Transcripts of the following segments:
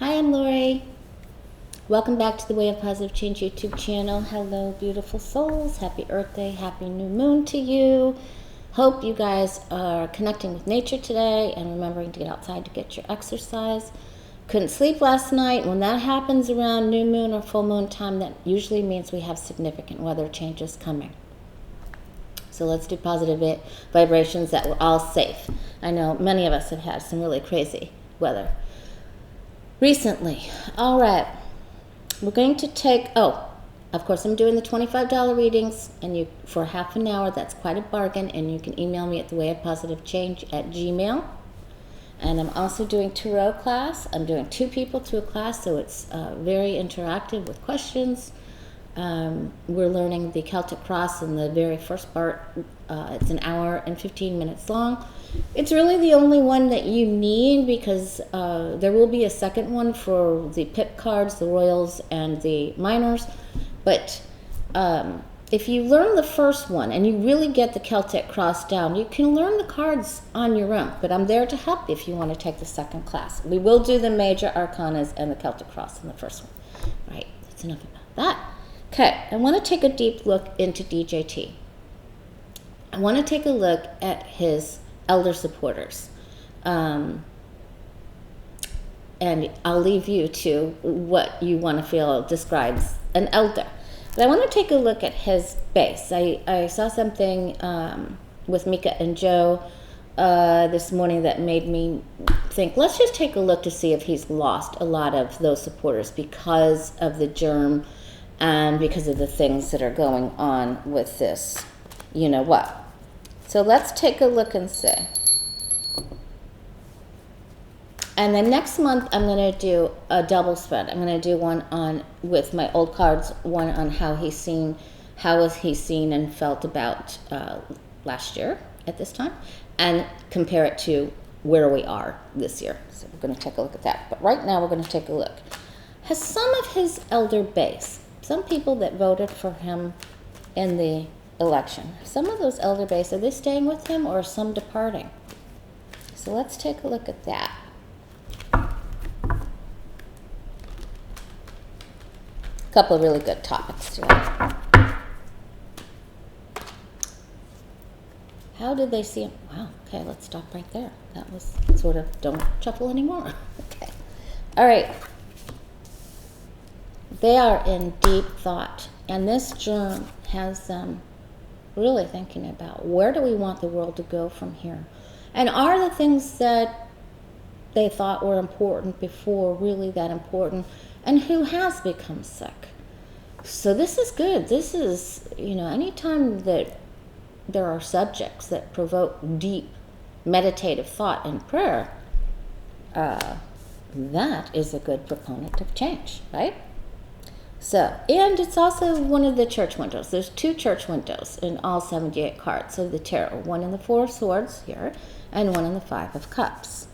Hi, I'm Lori. Welcome back to the Way of Positive Change YouTube channel. Hello, beautiful souls. Happy Earth Day. Happy new moon to you. Hope you guys are connecting with nature today and remembering to get outside to get your exercise. Couldn't sleep last night. When that happens around new moon or full moon time, that usually means we have significant weather changes coming. So let's do positive vibrations that we're all safe. I know many of us have had some really crazy weather recently. All right, we're going to take, of course I'm doing the $25 readings, and for half an hour. That's quite a bargain, and you can email me at thewayofpositivechange@gmail. And I'm also doing tarot class. I'm doing 2 people to a class, so it's very interactive with questions. We're learning the Celtic Cross in the very first part. It's an hour and 15 minutes long. It's really the only one that you need, because there will be a second one for the pip cards, the royals, and the minors. But if you learn the first one and you really get the Celtic Cross down, you can learn the cards on your own. But I'm there to help if you want to take the second class. We will do the major arcanas and the Celtic Cross in the first one. Right, that's enough about that. Okay, I want to take a deep look into DJT. I want to take a look at his elder supporters. And I'll leave you to what you want to feel describes an elder. But I want to take a look at his base. I saw something with Mika and Joe this morning that made me think, let's just take a look to see if he's lost a lot of those supporters because of the germ and because of the things that are going on with this, you know what. So let's take a look and see. And then next month, I'm going to do a double spread. I'm going to do one on, with my old cards, one on how was he seen and felt about last year at this time, and compare it to where we are this year. So we're going to take a look at that. But right now, we're going to take a look. Has some of his elder base, some people that voted for him in the election, some of those elder base, are they staying with him or are some departing? So let's take a look at that. A couple of really good topics today. How did they see him? Wow, okay, let's stop right there. That was sort of, don't shuffle anymore. Okay, all right. They are in deep thought, and this germ has them really thinking about, where do we want the world to go from here? And are the things that they thought were important before really that important? And who has become sick? So this is good. This is, anytime that there are subjects that provoke deep meditative thought and prayer, that is a good proponent of change, right? So, and it's also one of the church windows. There's 2 church windows in all 78 cards of the tarot. One in the 4 of Swords here, and one in the 5 of Cups.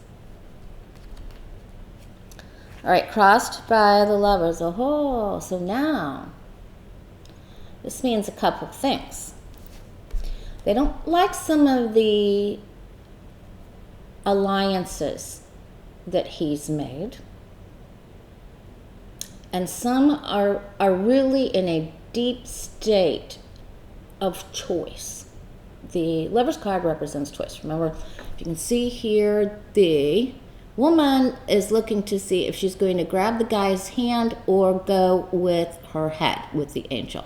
All right, crossed by the Lovers. Oh, so now, this means a couple of things. They don't like some of the alliances that he's made. And some are really in a deep state of choice. The Lover's card represents choice. Remember, if you can see here, the woman is looking to see if she's going to grab the guy's hand or go with her head, with the angel.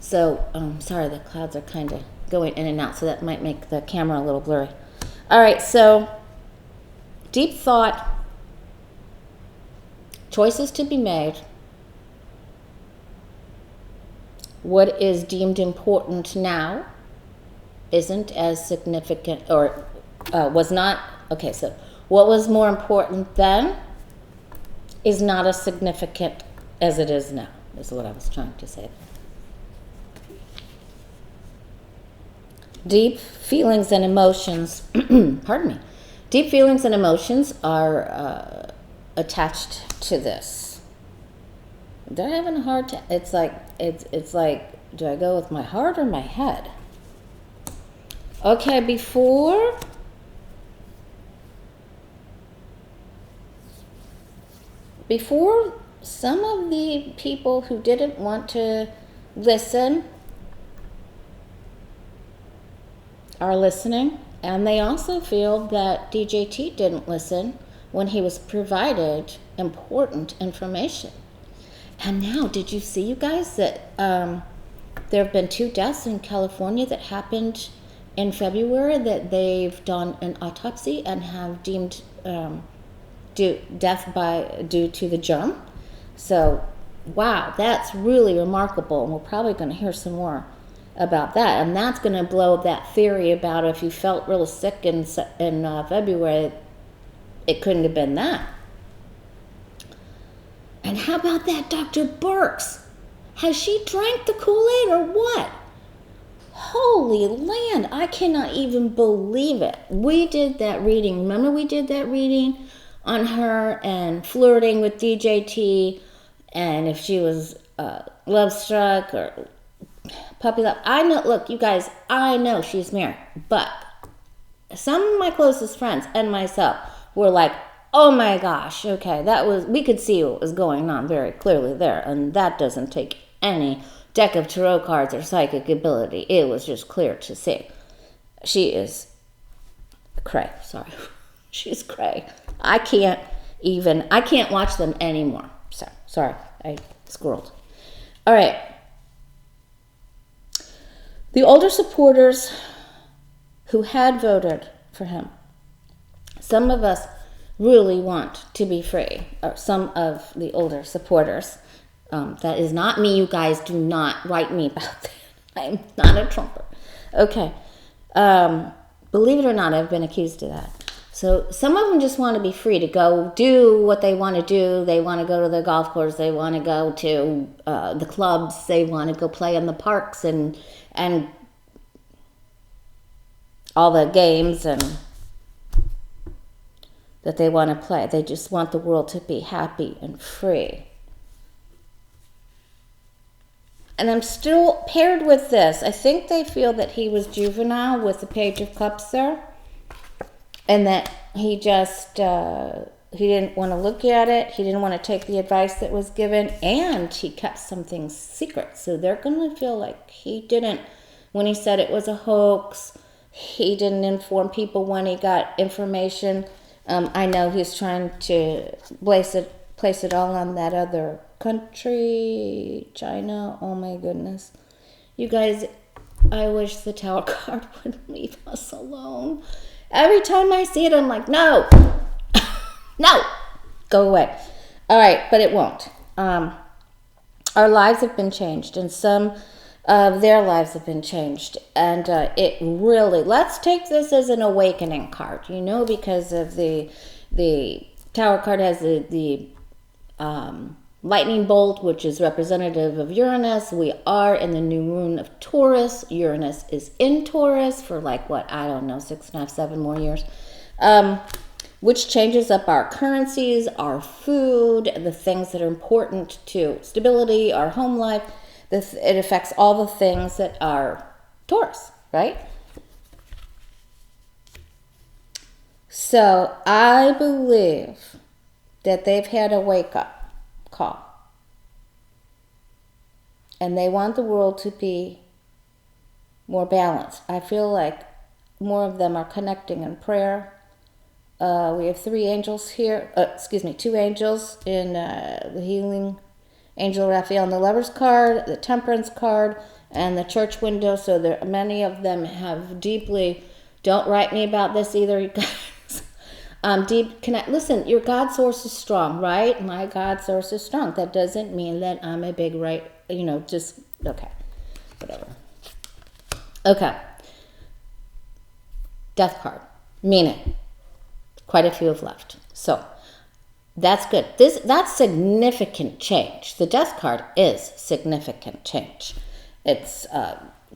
So, sorry, the clouds are kind of going in and out, so that might make the camera a little blurry. All right, so deep thought. Choices to be made. What is deemed important now isn't as significant, or was not. Okay, so what was more important then is not as significant as it is now, is what I was trying to say. Deep feelings and emotions, pardon me, deep feelings and emotions are attached to this. They're having a hard time. It's like, do I go with my heart or my head? Okay, before before some of the people who didn't want to listen are listening, and they also feel that DJT didn't listen when he was provided important information. And now, did you see, you guys, that there have been 2 deaths in California that happened in February that they've done an autopsy and have deemed death due to the germ? So, wow, that's really remarkable, and we're probably going to hear some more about that. And that's going to blow that theory about if you felt real sick in February, it couldn't have been that. And how about that Dr. Burks? Has she drank the Kool-Aid or what? Holy land, I cannot even believe it. We did that reading. Remember we did that reading on her and flirting with DJT, and if she was love struck or puppy love. I know, look, you guys, I know she's married, but some of my closest friends and myself were like, oh my gosh, okay, we could see what was going on very clearly there, and that doesn't take any deck of tarot cards or psychic ability. It was just clear to see. She is cray, sorry. She's cray. I can't watch them anymore. So, sorry, I squirreled. All right. The older supporters who had voted for him, some of us really want to be free, or some of the older supporters. That is not me, you guys. Do not write me about that. I'm not a Trumper. Okay. Believe it or not, I've been accused of that. So some of them just want to be free to go do what they want to do. They want to go to the golf course. They want to go to the clubs. They want to go play in the parks and all the games and that they want to play. They just want the world to be happy and free. And I'm still paired with this. I think they feel that he was juvenile with the Page of Cups there. And that he just, he didn't want to look at it. He didn't want to take the advice that was given. And he kept some things secret. So they're going to feel like he didn't, when he said it was a hoax, he didn't inform people when he got information. I know he's trying to place it all on that other country, China. Oh my goodness. You guys, I wish the Tower card would leave us alone. Every time I see it, I'm like, no, no, go away. All right, but it won't. Our lives have been changed, and some of their lives have been changed. And it really, let's take this as an awakening card, because of the Tower card has the lightning bolt, which is representative of Uranus. We are in the new moon of Taurus. Uranus is in Taurus for 6.5, 7 more years, which changes up our currencies, our food, the things that are important to stability, our home life. It affects all the things that are Taurus, right? So I believe that they've had a wake-up call. And they want the world to be more balanced. I feel like more of them are connecting in prayer. We have 3 angels here. 2 angels in the healing angel Raphael on the Lover's card, the Temperance card, and the Church window. So there, many of them have deeply, don't write me about this either, you guys. Deep connect. Listen, your God source is strong, right? My God source is strong. That doesn't mean that I'm a big right, just, okay, whatever. Okay. Death card, meaning quite a few have left. So that's good. That's significant change. The Death card is significant change. It's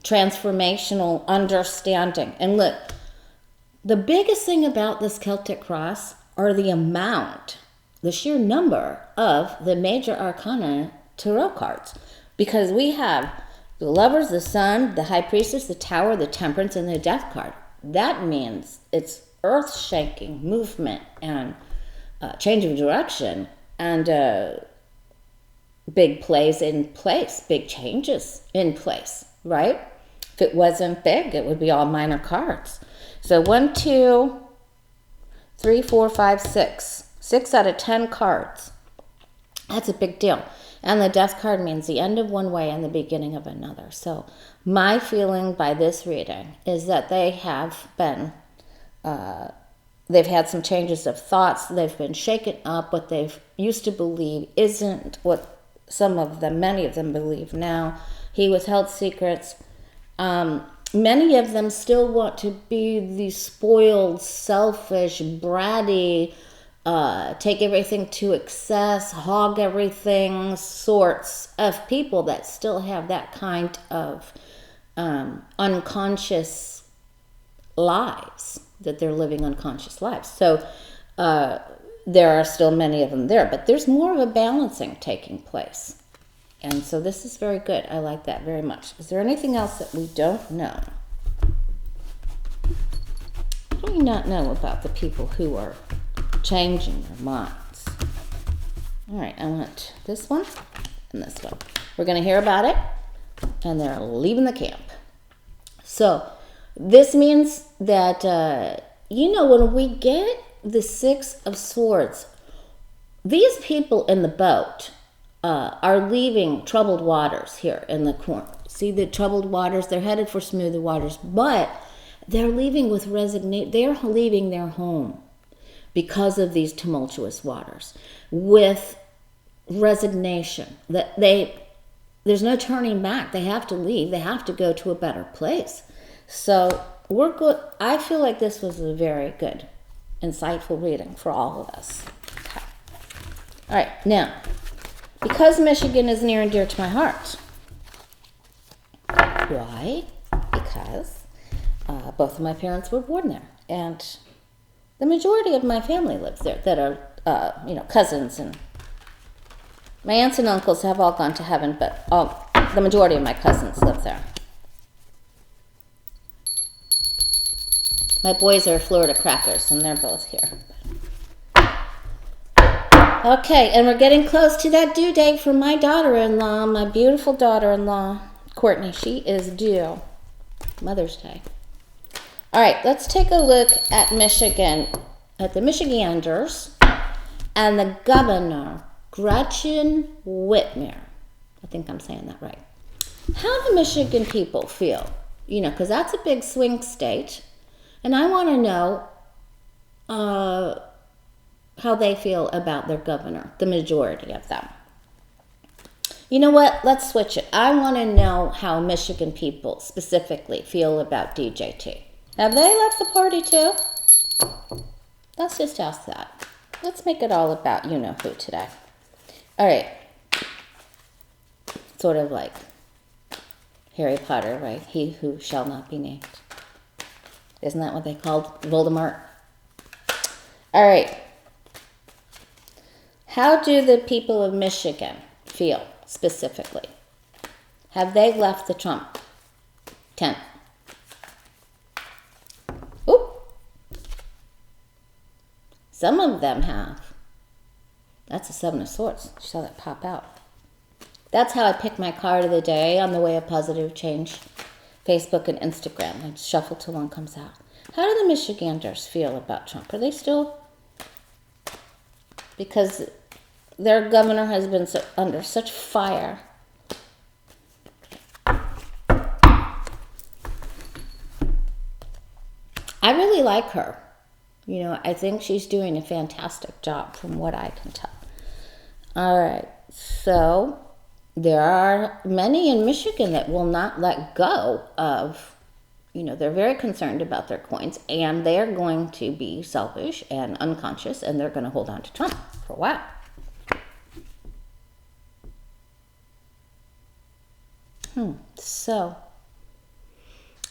transformational understanding. And look, the biggest thing about this Celtic cross are the sheer number of the major arcana tarot cards. Because we have the Lovers, the Sun, the High Priestess, the Tower, the Temperance, and the Death card. That means it's earth-shaking movement and change of direction and big plays in place, big changes in place, right? If it wasn't big, it would be all minor cards. So 1, 2, 3, 4, 5, 6. 6 out of 10 cards. That's a big deal. And the death card means the end of one way and the beginning of another. So my feeling by this reading is that they have been, they've had some changes of thoughts. They've been shaken up. What they've used to believe isn't what many of them believe now. He withheld secrets. Many of them still want to be the spoiled, selfish, bratty, take everything to excess, hog everything sorts of people that still have that kind of unconscious lives, that they're living unconscious lives. So there are still many of them there, but there's more of a balancing taking place. And so this is very good. I like that very much. Is there anything else that we don't know? What do we not know about the people who are changing their minds? All right, I want this one and this one. We're going to hear about it, and they're leaving the camp. So this means that, when we get the 6 of Swords, these people in the boat are leaving troubled waters here in the corner. See the troubled waters? They're headed for smoother waters, but they're leaving with resignation. They're leaving their home because of these tumultuous waters with resignation. That there's no turning back. They have to leave. They have to go to a better place. So we're good. I feel like this was a very good, insightful reading for all of us. Okay. All right, now, because Michigan is near and dear to my heart. Why? Because both of my parents were born there, and the majority of my family lives there that are, cousins, and my aunts and uncles have all gone to heaven, but the majority of my cousins live there. My boys are Florida crackers, and they're both here. Okay, and we're getting close to that due date for my daughter-in-law, my beautiful daughter-in-law, Courtney. She is due Mother's Day. All right, let's take a look at Michigan, at the Michiganders, and the governor, Gretchen Whitmer. I think I'm saying that right. How do Michigan people feel? Because that's a big swing state, and I want to know how they feel about their governor, the majority of them. You know what? Let's switch it. I want to know how Michigan people specifically feel about DJT. Have they left the party too? Let's just ask that. Let's make it all about you-know-who today. All right. Sort of like Harry Potter, right? He who shall not be named. Isn't that what they called Voldemort? All right. How do the people of Michigan feel specifically? Have they left the Trump tent? Oop. Some of them have. That's a 7 of Swords. You saw that pop out. That's how I pick my card of the day on the Way of Positive Change, Facebook and Instagram. I just shuffle till one comes out. How do the Michiganders feel about Trump? Are they still... Because their governor has been under such fire. I really like her. I think she's doing a fantastic job from what I can tell. All right, so there are many in Michigan that will not let go of, they're very concerned about their coins, and they're going to be selfish and unconscious, and they're going to hold on to Trump for a while. So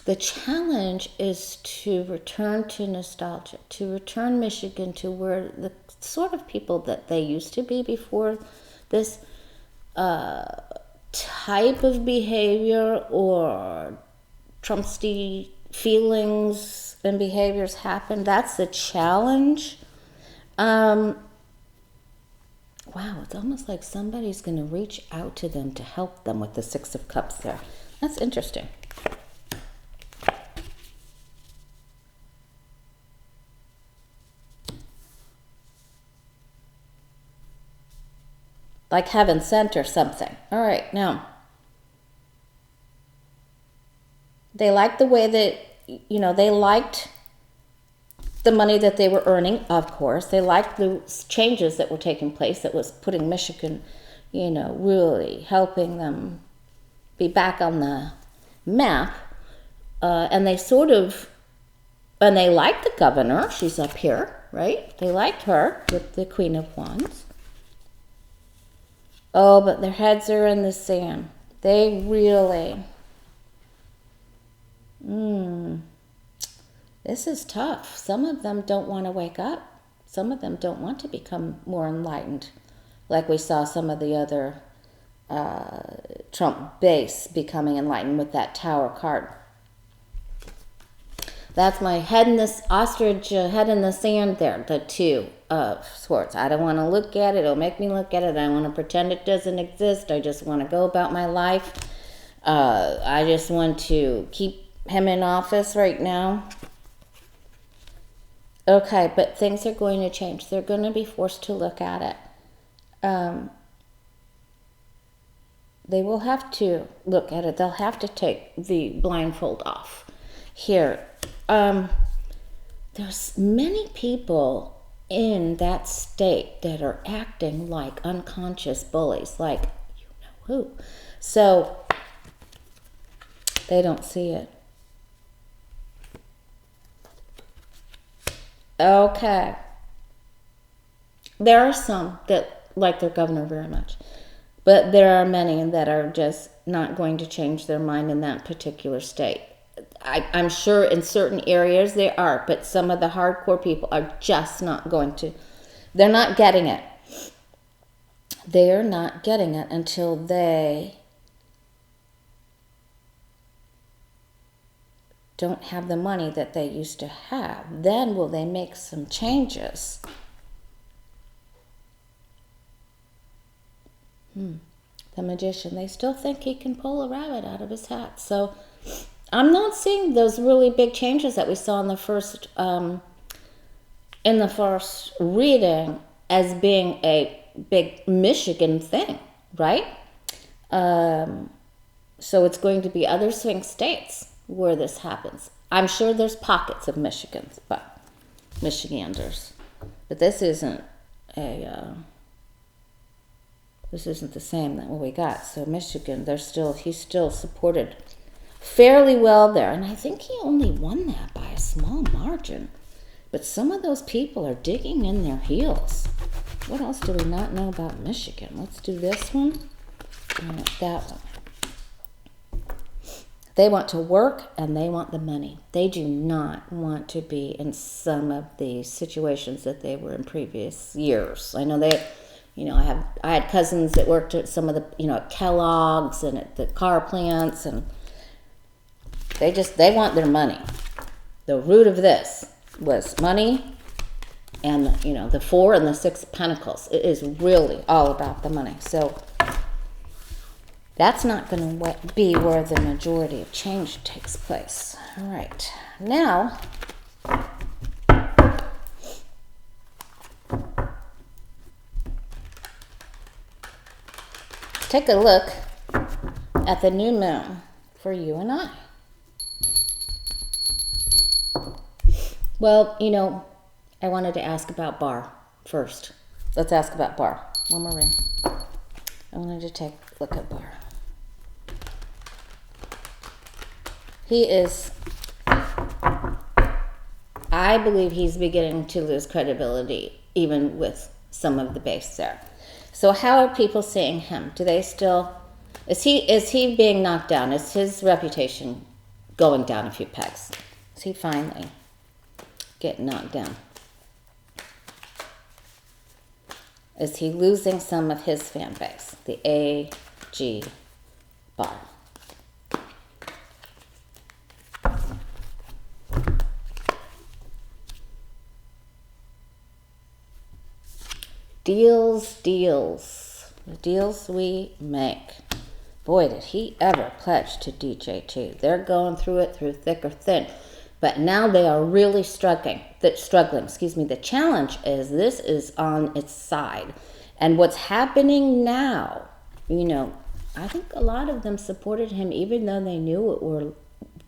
the challenge is to return to nostalgia, to return Michigan to where the sort of people that they used to be before this type of behavior or Trumpsty feelings and behaviors happen. That's the challenge. wow, it's almost like somebody's going to reach out to them to help them with the Six of Cups there. That's interesting. Like heaven sent or something. All right, now. They liked the way that, they liked the money that they were earning, of course. They liked the changes that were taking place that was putting Michigan, really helping them be back on the map. And they and they liked the governor. She's up here, right? They liked her with the Queen of Wands. Oh, but their heads are in the sand. They really... This is tough. Some of them don't want to wake up. Some of them don't want to become more enlightened. Like we saw some of the other Trump base becoming enlightened with that Tower card. That's my head in this ostrich, head in the sand there, the Two of Swords. I don't want to look at it. It'll make me look at it. I don't want to pretend it doesn't exist. I just want to go about my life. I just want to keep him in office right now. Okay, but things are going to change. They're going to be forced to look at it. They will have to look at it. They'll have to take the blindfold off. Here, there's many people in that state that are acting like unconscious bullies, like who. So they don't see it. Okay. There are some that like their governor very much, but there are many that are just not going to change their mind in that particular state. I'm sure in certain areas they are, but some of the hardcore people are just not going to. They're not getting it. They're not getting it until they don't have the money that they used to have. Then will they make some changes? The Magician, they still think he can pull a rabbit out of his hat. So I'm not seeing those really big changes that we saw in the first reading as being a big Michigan thing, right? So it's going to be other swing states where this happens. I'm sure there's pockets of Michiganders, but this isn't the same that what we got. So Michigan, he's still supported fairly well there, and I think he only won that by a small margin. But some of those people are digging in their heels. What else do we not know about Michigan? Let's do this one and that one. They want to work and they want the money. They do not want to be in some of the situations that they were in previous years. I know I had cousins that worked at some of the, at Kellogg's and at the car plants, and they want their money. The root of this was money, and the 4 and the 6 of Pentacles. It is really all about the money. So that's not going to be where the majority of change takes place. All right. Now, take a look at the new moon for you and I. Well, I wanted to ask about Bar first. Let's ask about Bar. One more ring. I wanted to take a look at Bar. I believe he's beginning to lose credibility, even with some of the base there. So how are people seeing him? Do they still, is he being knocked down? Is his reputation going down a few pegs? Is he finally getting knocked down? Is he losing some of his fan base? The AG Bar. Deals, deals. The deals we make. Boy, did he ever pledge to DJT. They're going through it through thick or thin. But now they are really struggling. The challenge is this is on its side. And what's happening now, I think a lot of them supported him even though they knew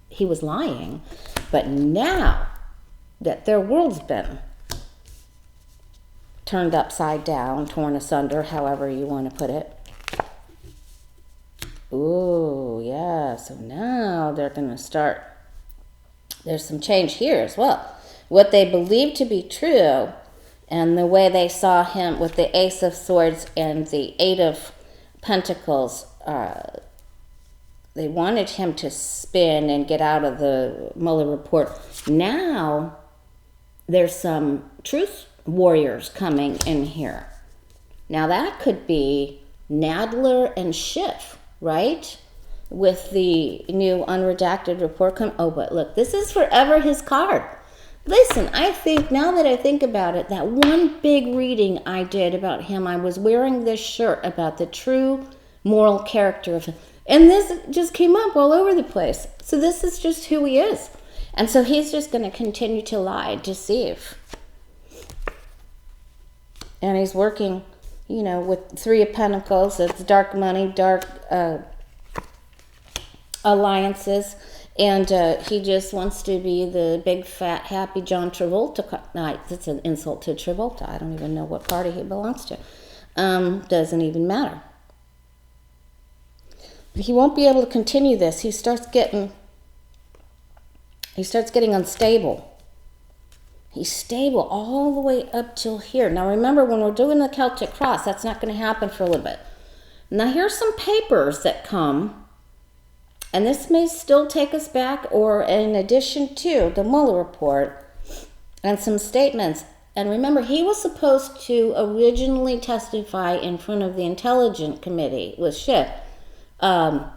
he was lying. But now that their world's been turned upside down, torn asunder, however you want to put it. Ooh, yeah, so now they're going to start. There's some change here as well. What they believed to be true, and the way they saw him with the Ace of Swords and the Eight of Pentacles, they wanted him to spin and get out of the Mueller report. Now, there's some truth warriors coming in here. Now, that could be Nadler and Schiff, right? With the new unredacted report but look, this is forever his card. Listen, I think, now that I think about it, that one big reading I did about him, I was wearing this shirt about the true moral character of him. And this just came up all over the place. So this is just who he is. And so he's just going to continue to lie, deceive. And he's working, with Three of Pentacles. It's dark money, dark alliances, and he just wants to be the big, fat, happy John Travolta. No, it's an insult to Travolta. I don't even know what party he belongs to. Doesn't even matter. He won't be able to continue this. He starts getting unstable. He's stable all the way up till here. Now remember, when we're doing the Celtic cross, that's not going to happen for a little bit. Now here's some papers that come. And this may still take us back, or in addition to the Mueller report, and some statements. And remember, he was supposed to originally testify in front of the Intelligence Committee with Schiff March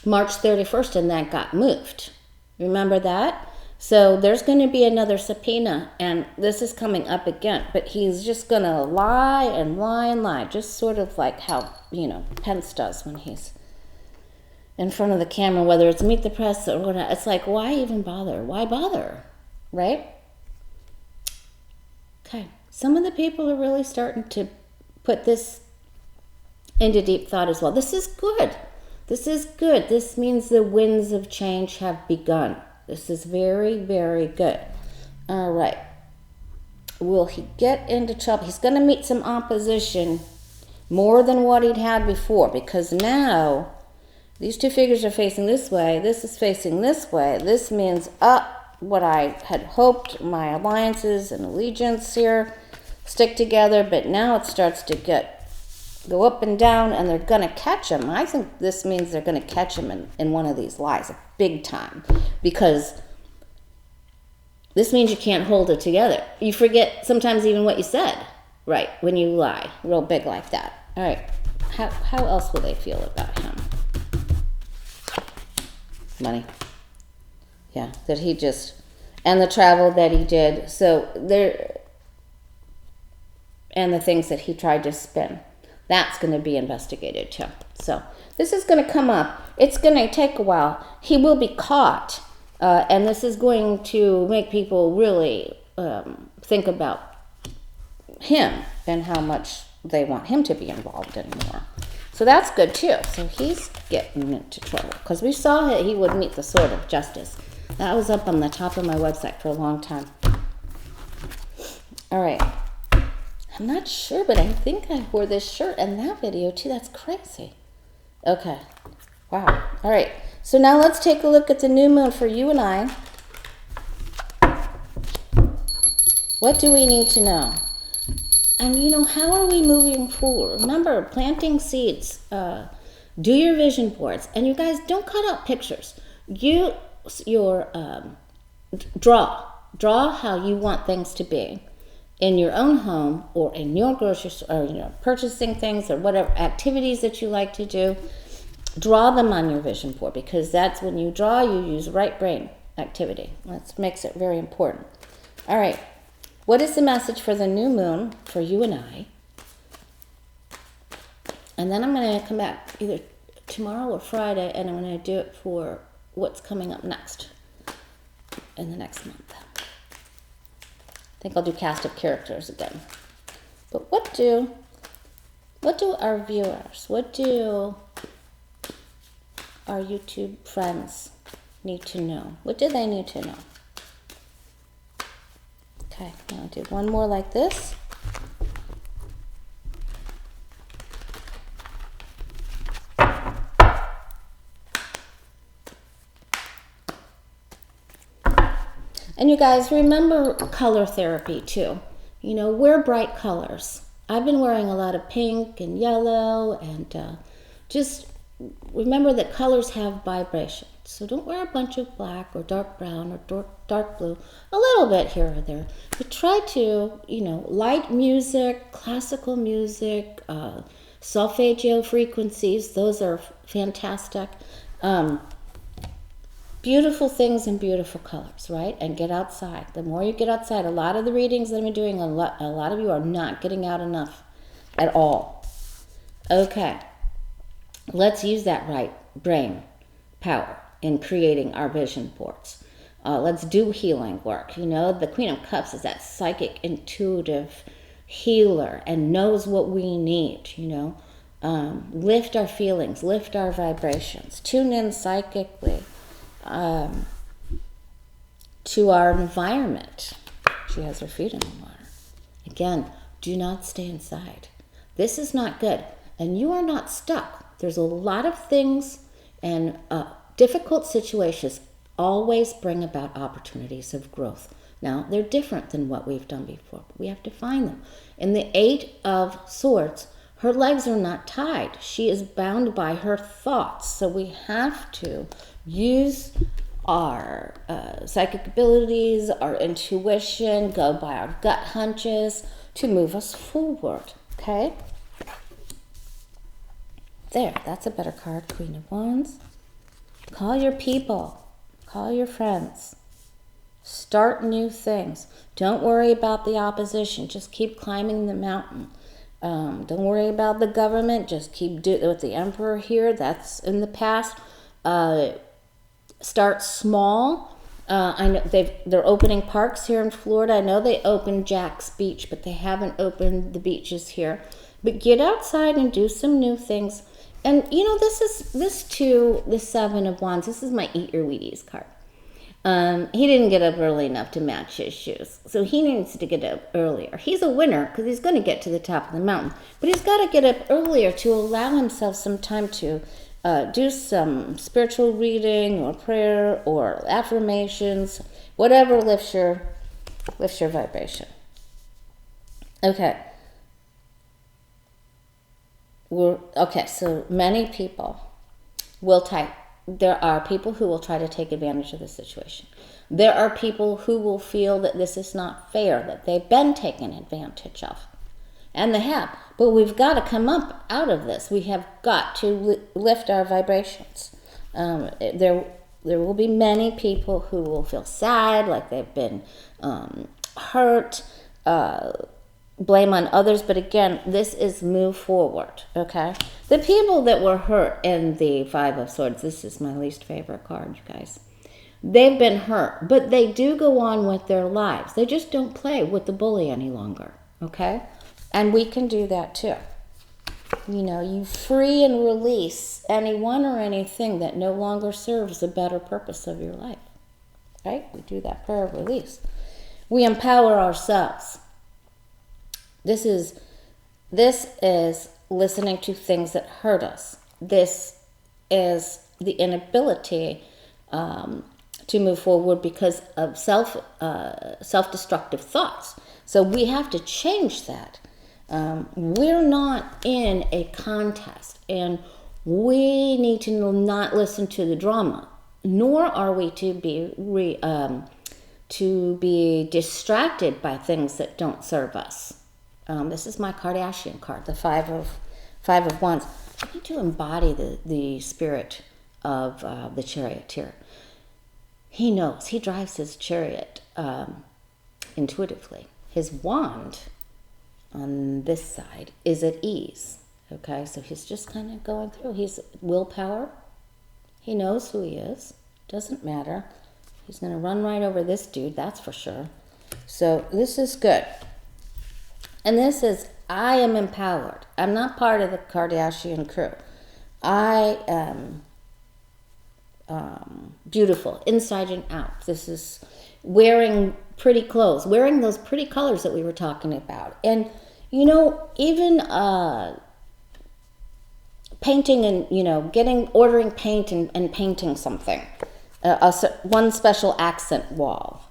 31st, and that got moved. Remember that? So there's going to be another subpoena, and this is coming up again. But he's just going to lie and lie and lie, just sort of like how, Pence does when he's in front of the camera, whether it's Meet the Press or whatnot. It's like, why even bother? Why bother? Right? Okay. Some of the people are really starting to put this into deep thought as well. This is good. This is good. This means the winds of change have begun. This is very, very good. All right. Will he get into trouble? He's going to meet some opposition more than what he'd had before, because now these two figures are facing this way. This is facing this way. This means what I had hoped, my alliances and allegiance here stick together, but now it starts to go up and down, and they're going to catch him. I think this means they're going to catch him in one of these lies, big time, because this means you can't hold it together. You forget sometimes even what you said, right, when you lie, real big like that. All right, how else will they feel about him? Money. Yeah, that he just, and the travel that he did, so there, and the things that he tried to spin. That's going to be investigated too. So this is going to come up. It's going to take a while. He will be caught, and this is going to make people really think about him and how much they want him to be involved in more. So that's good too. So he's getting into trouble, because we saw that he would meet the sword of justice. That was up on the top of my website for a long time. All right. I'm not sure, but I think I wore this shirt in that video too. That's crazy. Okay. Wow. All right. So now let's take a look at the new moon for you and I. What do we need to know? And how are we moving forward? Remember, planting seeds. Do your vision boards. And you guys, don't cut out pictures. Use your draw how you want things to be in your own home, or in your grocery store, or purchasing things, or whatever activities that you like to do. Draw them on your vision board, because that's when you draw, you use right brain activity. That makes it very important. All right. What is the message for the new moon for you and I And then I'm going to come back either tomorrow or Friday, and I'm going to do it for what's coming up next in the next month. I think I'll do cast of characters again. But what do our viewers, what do our YouTube friends need to know? What do they need to know? Okay, I'll do one more like this. And you guys, remember color therapy too. You know, wear bright colors. I've been wearing a lot of pink and yellow, and just remember that colors have vibration. So don't wear a bunch of black or dark brown or dark blue, a little bit here or there. But try to, you know, light music, classical music, solfeggio frequencies, those are fantastic. Beautiful things and beautiful colors, right? And get outside. The more you get outside, a lot of the readings that I'm doing, a lot of you are not getting out enough at all. Okay, let's use that right brain power in creating our vision boards. Let's do healing work. You know, the Queen of Cups is that psychic, intuitive healer and knows what we need, you know. Lift our feelings, lift our vibrations, tune in psychically to our environment. She has her feet in the water. Again, do not stay inside. This is not good. And you are not stuck. There's a lot of things, and difficult situations always bring about opportunities of growth. Now, they're different than what we've done before, but we have to find them. In the Eight of Swords, her legs are not tied. She is bound by her thoughts. So we have to use our psychic abilities, our intuition, go by our gut hunches to move us forward, okay? There, that's a better card, Queen of Wands. Call your people, call your friends. Start new things. Don't worry about the opposition. Just keep climbing the mountain. Don't worry about the government. Just keep doing with the Emperor here. That's in the past. Start small. I know they're opening parks here in Florida. I know they opened Jack's Beach, but they haven't opened the beaches here. But get outside and do some new things. And you know, this too, the Seven of Wands. This is my Eat Your Wheaties card. He didn't get up early enough to match his shoes, so he needs to get up earlier. He's a winner because he's going to get to the top of the mountain, but he's got to get up earlier to allow himself some time to do some spiritual reading or prayer or affirmations, whatever lifts your vibration. Okay. So many people will type. There are people who will try to take advantage of the situation. There are people who will feel that this is not fair, that they've been taken advantage of. And they have. But we've got to come up out of this. We have got to lift our vibrations. There will be many people who will feel sad, like they've been hurt, blame on others, but again, this is move forward, okay? The people that were hurt in the Five of Swords, this is my least favorite card, you guys. They've been hurt, but they do go on with their lives. They just don't play with the bully any longer, okay? And we can do that too. You know, you free and release anyone or anything that no longer serves a better purpose of your life, right? We do that prayer of release. We empower ourselves. This is listening to things that hurt us. This is the inability to move forward because of self-destructive thoughts. So we have to change that. We're not in a contest, and we need to not listen to the drama, nor are we to be distracted by things that don't serve us. This is my Kardashian card, the Five of Wands. I need to embody the spirit of the charioteer. He knows. He drives his chariot intuitively. His wand on this side is at ease. Okay, so he's just kind of going through. He's willpower. He knows who he is. Doesn't matter. He's going to run right over this dude, that's for sure. So this is good. And this is, I am empowered. I'm not part of the Kardashian crew. I am beautiful, inside and out. This is wearing pretty clothes, wearing those pretty colors that we were talking about. And, you know, even painting and, you know, ordering paint and painting something. One special accent wall.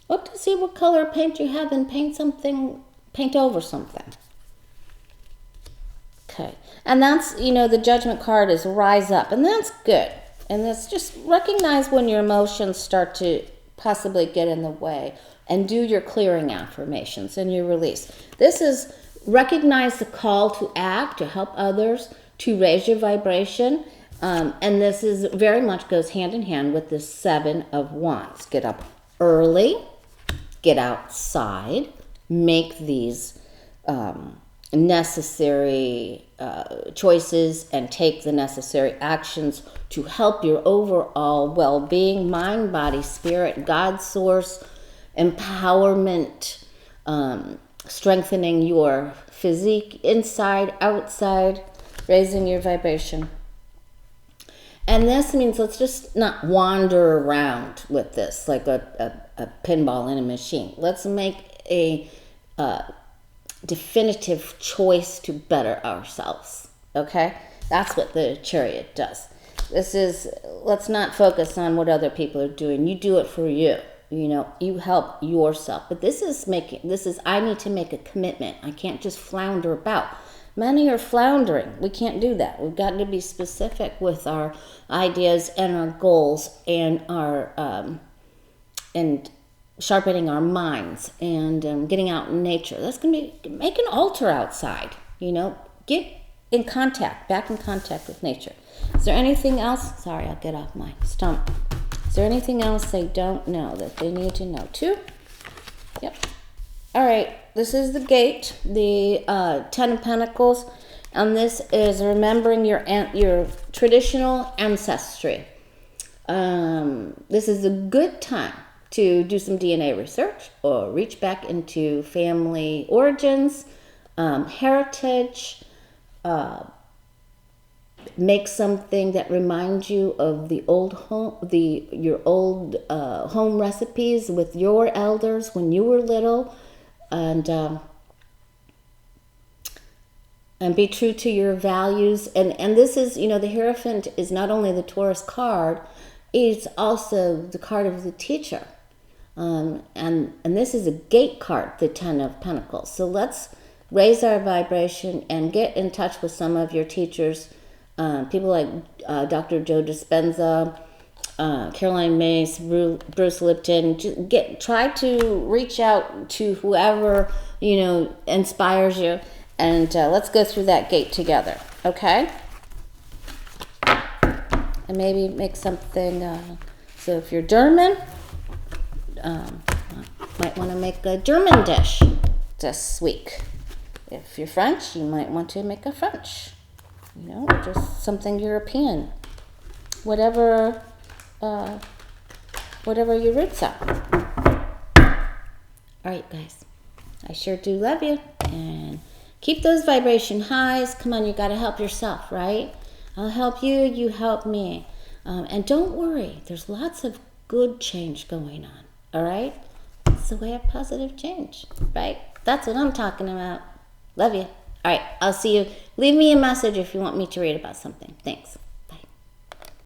Look to see what color paint you have and paint over something. Okay. And that's, you know, the judgment card is rise up, and that's good. And that's just recognize when your emotions start to possibly get in the way and do your clearing affirmations and your release. This is recognize the call to act, to help others, to raise your vibration. And this is very much goes hand in hand with the 7 of Wands. Get up early, get outside, make these necessary choices and take the necessary actions to help your overall well-being, mind, body, spirit, God source, empowerment, strengthening your physique inside, outside, raising your vibration. And this means let's just not wander around with this like a pinball in a machine. Let's make a definitive choice to better ourselves. Okay? That's what the Chariot does. This is, let's not focus on what other people are doing. You do it for you. You know, you help yourself. But this is, I need to make a commitment. I can't just flounder about. Many are floundering. We can't do that. We've got to be specific with our ideas and our goals and our and sharpening our minds and getting out in nature. That's going to be, make an altar outside. You know, get in contact, back in contact with nature. Is there anything else? Sorry, I'll get off my stump. Is there anything else they don't know that they need to know too? Yep. All right, this is the gate, the 10 of Pentacles, and this is remembering your traditional ancestry. This is a good time to do some DNA research or reach back into family origins, heritage, make something that reminds you of the old home, your old home recipes with your elders when you were little. And be true to your values. And this is, you know, the Hierophant is not only the Taurus card, it's also the card of the teacher. And this is a gate card, the 10 of Pentacles. So let's raise our vibration and get in touch with some of your teachers, people like Dr. Joe Dispenza, Caroline Mace, Bruce Lipton. Try to reach out to whoever, you know, inspires you, and let's go through that gate together, okay? And maybe make something. So if you're German, might want to make a German dish this week. If you're French, you might want to make a French. You know, just something European. Whatever your roots are. All right, guys. I sure do love you. And keep those vibration highs. Come on, you got to help yourself, right? I'll help you, you help me. And don't worry. There's lots of good change going on. All right? It's the way of positive change, right? That's what I'm talking about. Love you. All right, I'll see you. Leave me a message if you want me to read about something. Thanks.